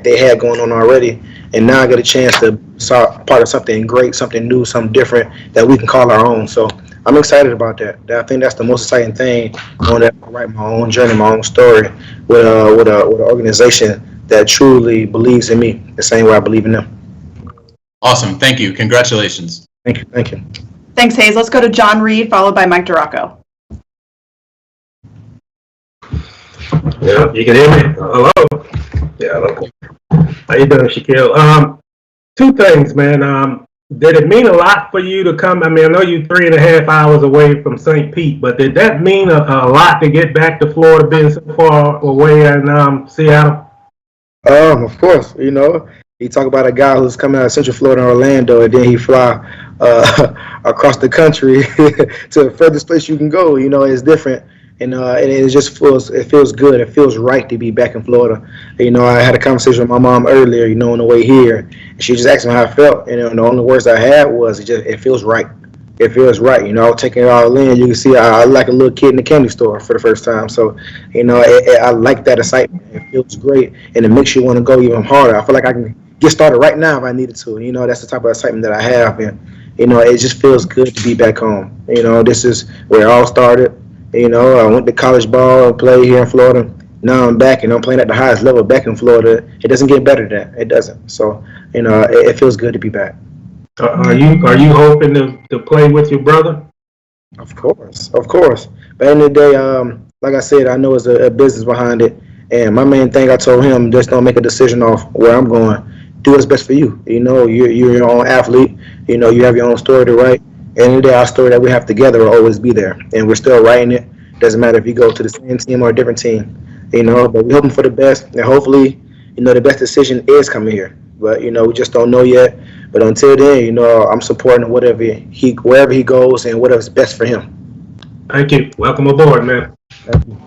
they had going on already. And now I get a chance to start part of something great, something new, something different that we can call our own. So I'm excited about that. I think that's the most exciting thing, going to write my own journey, my own story with an organization that truly believes in me the same way I believe in them. Awesome. Thank you. Congratulations. Thank you. Thank you. Thanks, Hayes. Let's go to John Reed, followed by Mike DiRocco. Yeah, you can hear me? Hello? Yeah, hello. How you doing, Shaquill? Two things, man. Did it mean a lot for you to come? I mean, I know you're 3.5 hours away from St. Pete, but did that mean a lot to get back to Florida, being so far away in Seattle? Of course. You talk about a guy who's coming out of Central Florida, Orlando, and then he fly across the country to the furthest place you can go. It's different. And it just feels good. It feels right to be back in Florida. I had a conversation with my mom earlier, on the way here, and she just asked me how I felt. And the only words I had was, it feels right. It feels right. I was taking it all in. You can see I like a little kid in the candy store for the first time. So, I like that excitement. It feels great, and it makes you want to go even harder. I feel like I can get started right now if I needed to. That's the type of excitement that I have, and it just feels good to be back home. This is where it all started. I went to college ball and played here in Florida. Now I'm back and I'm playing at the highest level back in Florida. It doesn't get better than that. It doesn't. So, it feels good to be back. Are you hoping to play with your brother? Of course. But at the end of the day, like I said, I know there's a business behind it. And my main thing, I told him, just don't make a decision off where I'm going. Do what's best for you. You're your own athlete. You have your own story to write. End of the day, our story that we have together will always be there, and we're still writing it. Doesn't matter if you go to the same team or a different team, but we're hoping for the best, and hopefully, the best decision is coming here. But we just don't know yet. But until then, I'm supporting wherever he goes and whatever's best for him. Thank you. Welcome aboard, man. Thank you.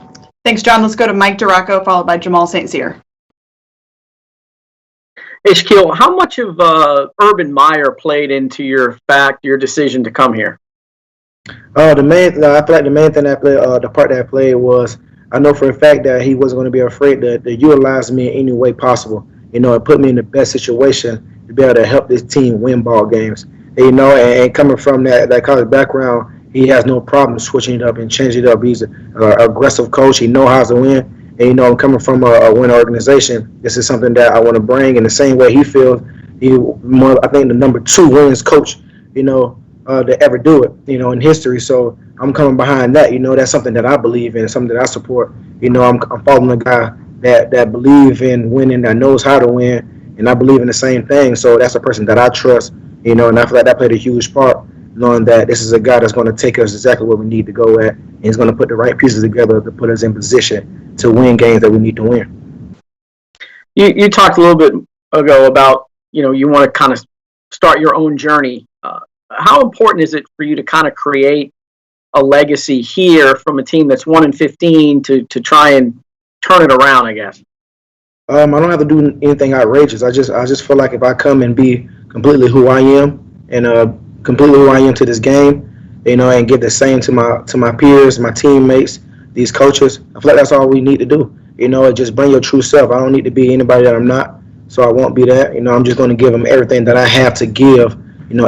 Thanks, John. Let's go to Mike DiRocco, followed by Jamal St. Cyr. Hey, Shaquill, how much of Urban Meyer played into your decision to come here? I feel like the main thing the part that I played was, I know for a fact that he wasn't going to be afraid to utilize me in any way possible. It put me in the best situation to be able to help this team win ball games. And coming from that college background, he has no problem switching it up and changing it up. He's an aggressive coach. He knows how to win. And, I'm coming from a winning organization. This is something that I want to bring in the same way he feels. I think the number 2 winningest coach, to ever do it, in history. So I'm coming behind that. That's something that I believe in, something that I support. I'm following a guy that believes in winning, that knows how to win, and I believe in the same thing. So that's a person that I trust, and I feel like that played a huge part, knowing that this is a guy that's going to take us exactly where we need to go at, and he's going to put the right pieces together to put us in position to win games that we need to win. You talked a little bit ago about, you want to kind of start your own journey. How important is it for you to kind of create a legacy here from a team that's 1-15 to try and turn it around, I guess? I don't have to do anything outrageous. I just feel like if I come and be completely who I am and completely who I am to this game, and give the same to my peers, my teammates, these coaches, I feel like that's all we need to do. Just bring your true self. I don't need to be anybody that I'm not, so I won't be that. I'm just going to give them everything that I have to give,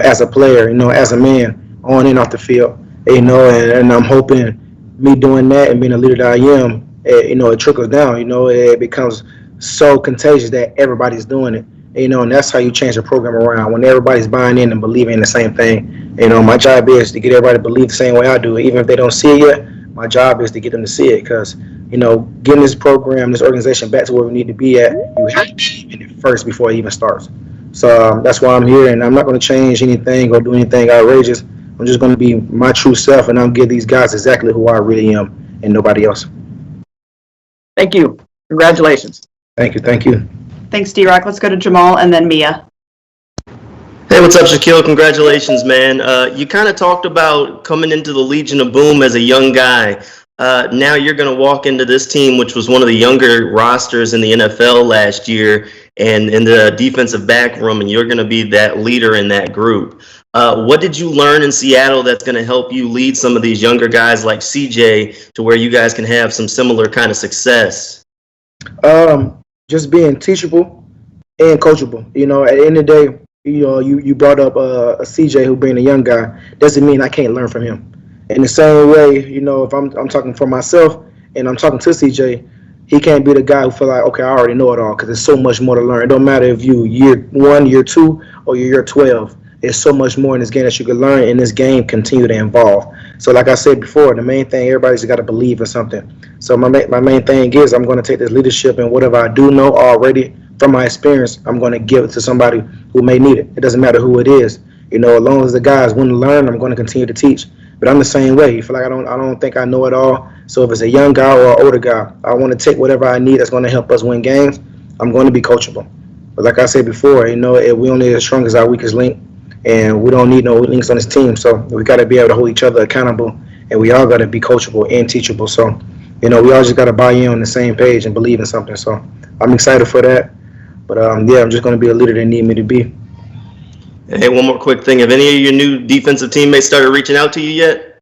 as a player, as a man, on and off the field, and I'm hoping me doing that and being a leader that I am, it trickles down, it becomes so contagious that everybody's doing it, and that's how you change the program around, when everybody's buying in and believing in the same thing. My job is to get everybody to believe the same way I do, even if they don't see it yet. My job is to get them to see it, because, getting this program, this organization back to where we need to be at, you have to be in it first before it even starts. So that's why I'm here, and I'm not going to change anything or do anything outrageous. I'm just going to be my true self, and I'm give these guys exactly who I really am and nobody else. Thank you. Congratulations. Thank you. Thanks, D-Rock. Let's go to Jamal and then Mia. Hey, what's up, Shaquill? Congratulations, man. You kind of talked about coming into the Legion of Boom as a young guy. Now you're going to walk into this team, which was one of the younger rosters in the NFL last year, and in the defensive back room, and you're going to be that leader in that group. What did you learn in Seattle that's going to help you lead some of these younger guys like CJ to where you guys can have some similar kind of success? Just being teachable, and coachable. You know, at the end of the day, you know, you brought up a CJ who being a young guy doesn't mean I can't learn from him. In the same way, you know, if I'm talking for myself and I'm talking to CJ, he can't be the guy who feel like, okay, I already know it all, because there's so much more to learn. It don't matter if you year 1, year 2, or year 12. There's so much more in this game that you can learn, and this game continue to evolve. So like I said before, the main thing, everybody's got to believe in something. So my main thing is I'm going to take this leadership, and whatever I do know already from my experience, I'm going to give it to somebody who may need it. It doesn't matter who it is. You know, as long as the guys want to learn, I'm going to continue to teach. But I'm the same way. You feel like I don't think I know it all. So if it's a young guy or an older guy, I want to take whatever I need that's going to help us win games. I'm going to be coachable. But like I said before, you know, we only as strong as our weakest link, and we don't need no weak links on this team. So we got to be able to hold each other accountable, and we all got to be coachable and teachable. So, you know, we all just got to buy in on the same page and believe in something. So I'm excited for that. But yeah, I'm just going to be a leader they need me to be. Hey, one more quick thing. Have any of your new defensive teammates started reaching out to you yet?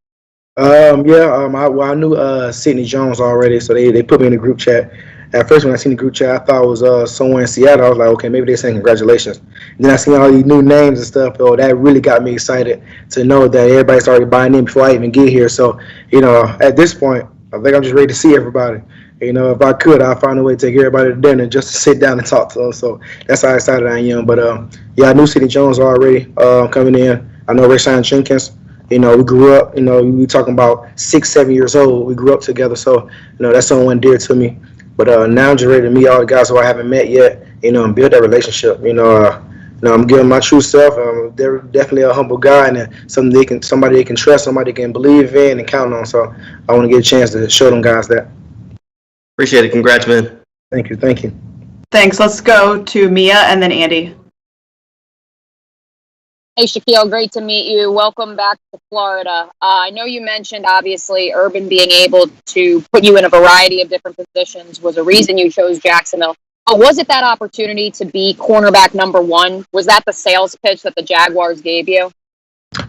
I knew Sidney Jones already, so they put me in the group chat. At first, when I seen the group chat, I thought it was somewhere in Seattle. I was like, okay, maybe they're saying congratulations. And then I seen all these new names and stuff. Oh, that really got me excited to know that everybody's already buying in before I even get here. So, you know, at this point, I think I'm just ready to see everybody. You know, if I could, I'd find a way to take everybody to dinner just to sit down and talk to them. So that's how excited I am. But, yeah, I knew Sidney Jones already coming in. I know Rashawn Jenkins. You know, we grew up, you know, we talking about 6, 7 years old. We grew up together. So, you know, that's someone dear to me. But now I'm just ready to meet all the guys who I haven't met yet, you know, and build that relationship. You know, I'm giving my true self. They're definitely a humble guy, and somebody they can trust, somebody they can believe in and count on. So I want to get a chance to show them guys that. Appreciate it. Congrats, man. Thank you. Thank you. Thanks. Let's go to Mia and then Andy. Hey, Shaquill, great to meet you. Welcome back to Florida. I know you mentioned, obviously, Urban being able to put you in a variety of different positions was a reason you chose Jacksonville. But was it that opportunity to be cornerback #1? Was that the sales pitch that the Jaguars gave you?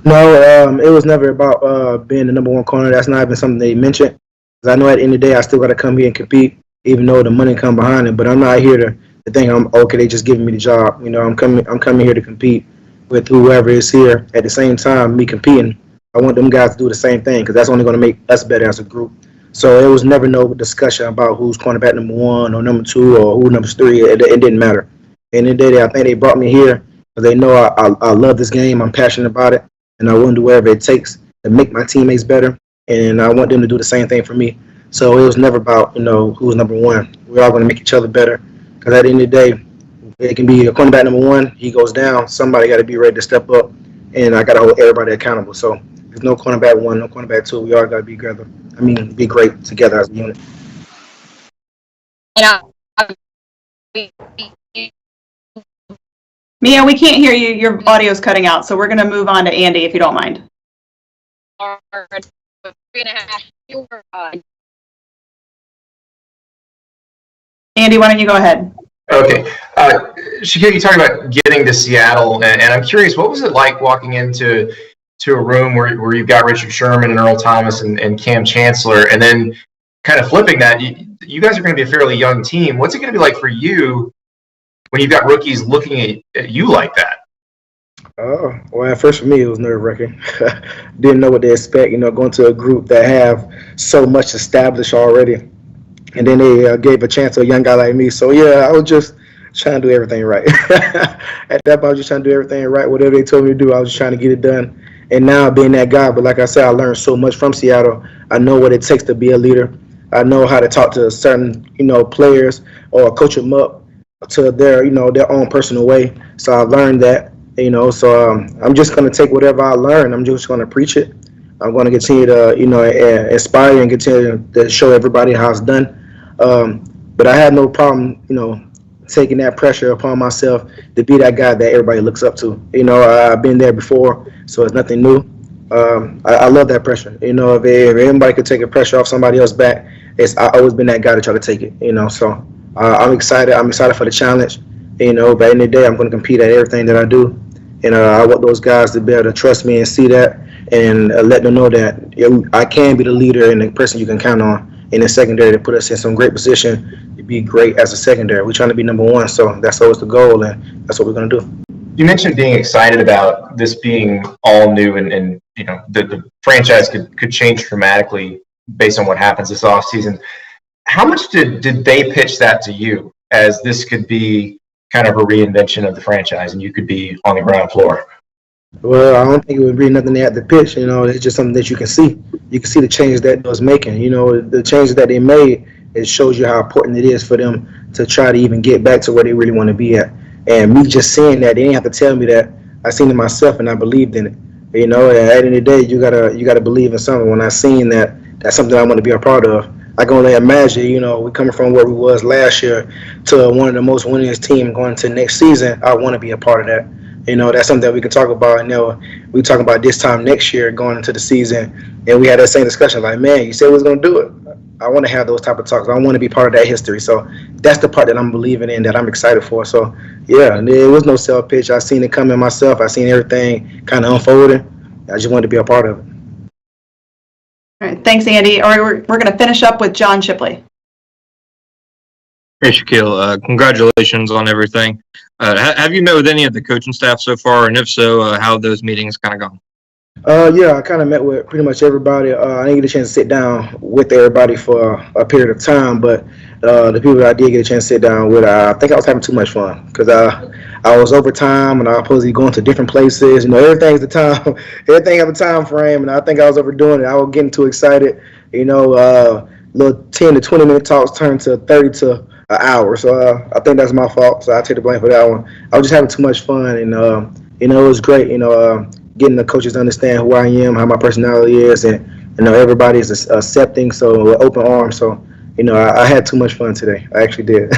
No, it was never about being the #1 corner. That's not even something they mentioned. Because I know at the end of the day, I still got to come here and compete, even though the money come behind it. But I'm not here to think they just giving me the job. You know, I'm coming here to compete with whoever is here. At the same time, me competing, I want them guys to do the same thing, because that's only going to make us better as a group. So it was never no discussion about who's cornerback #1 or #2 or who #3. It didn't matter. And in the day, I think they brought me here because they know I love this game. I'm passionate about it, and I want to do whatever it takes to make my teammates better. And I want them to do the same thing for me. So it was never about, you know, who's #1. We're all going to make each other better, because at the end of the day, it can be a cornerback #1. He goes down. Somebody got to be ready to step up, and I got to hold everybody accountable. So there's no cornerback 1, no cornerback 2. We all got to be together. Be great together as a unit. Mia, we can't hear you. Your audio's cutting out, so we're going to move on to Andy, if you don't mind. Andy, why don't you go ahead? Okay. Shaquill, you talked about getting to Seattle, and I'm curious, what was it like walking into a room where you've got Richard Sherman and Earl Thomas and Cam Chancellor, and then kind of flipping that, you guys are going to be a fairly young team. What's it going to be like for you when you've got rookies looking at you like that? Oh, well, at first for me, it was nerve-wracking. Didn't know what to expect, you know, going to a group that have so much established already. And then they gave a chance to a young guy like me. So, yeah, I was just trying to do everything right. At that point, I was just trying to do everything right. Whatever they told me to do, I was just trying to get it done. And now being that guy, but like I said, I learned so much from Seattle. I know what it takes to be a leader. I know how to talk to certain, you know, players or coach them up to their, you know, their own personal way. So I learned that, you know. So I'm just going to take whatever I learn. I'm just going to preach it. I'm going to continue to, you know, inspire and continue to show everybody how it's done. But I had no problem, you know, taking that pressure upon myself to be that guy that everybody looks up to. You know, I've been there before, so it's nothing new. I love that pressure. You know, if anybody could take a pressure off somebody else's back, I've always been that guy to try to take it. You know, so I'm excited. I'm excited for the challenge. You know, but in the day, I'm going to compete at everything that I do. And I want those guys to be able to trust me and see that, and let them know that I can be the leader and the person you can count on in the secondary to put us in some great position to be great as a secondary. We're trying to be number one, so that's always the goal, and that's what we're going to do. You mentioned being excited about this being all new, and you know the franchise could change dramatically based on what happens this offseason. How much did they pitch that to you, as this could be kind of a reinvention of the franchise and you could be on the ground floor? Well, I don't think it would be nothing they had to pitch. You know, it's just something that you can see. You can see the changes that it was making. You know, the changes that they made, it shows you how important it is for them to try to even get back to where they really want to be at. And me just seeing that, they didn't have to tell me that. I seen it myself and I believed in it. You know, and at the end of the day, you gotta believe in something. When I seen that, that's something I want to be a part of. I can only imagine, you know, we coming from where we was last year to one of the most winningest teams going to next season. I want to be a part of that. You know, that's something that we can talk about. And, you know, we talk about this time next year going into the season, and we had that same discussion. Like, man, you said we was going to do it. I want to have those type of talks. I want to be part of that history. So that's the part that I'm believing in, that I'm excited for. So, yeah, there was no sell pitch. I seen it coming myself. I seen everything kind of unfolding. I just wanted to be a part of it. All right, thanks, Andy. All right, we're going to finish up with John Shipley. Hey, Shaquill, congratulations on everything. Have you met with any of the coaching staff so far? And if so, how have those meetings kind of gone? Yeah, I kind of met with pretty much everybody. I didn't get a chance to sit down with everybody for a period of time, but the people that I did get a chance to sit down with, I think I was having too much fun because I was overtime and I was supposed to be going to different places. You know, everything's the time, everything has a time frame, and I think I was overdoing it. I was getting too excited. You know, little 10 to 20 minute talks turned to 30 to an hour. So I think that's my fault. So I take the blame for that one. I was just having too much fun, and you know, it was great. You know, getting the coaches to understand who I am, how my personality is, and you know, everybody is accepting, so with open arms. So you know, I had too much fun today. I actually did.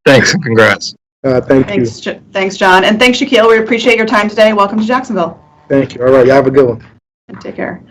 Thanks and congrats. Thank you. Thanks, John. And thanks, Shaquill. We appreciate your time today. Welcome to Jacksonville. Thank you. All right, y'all have a good one. And take care.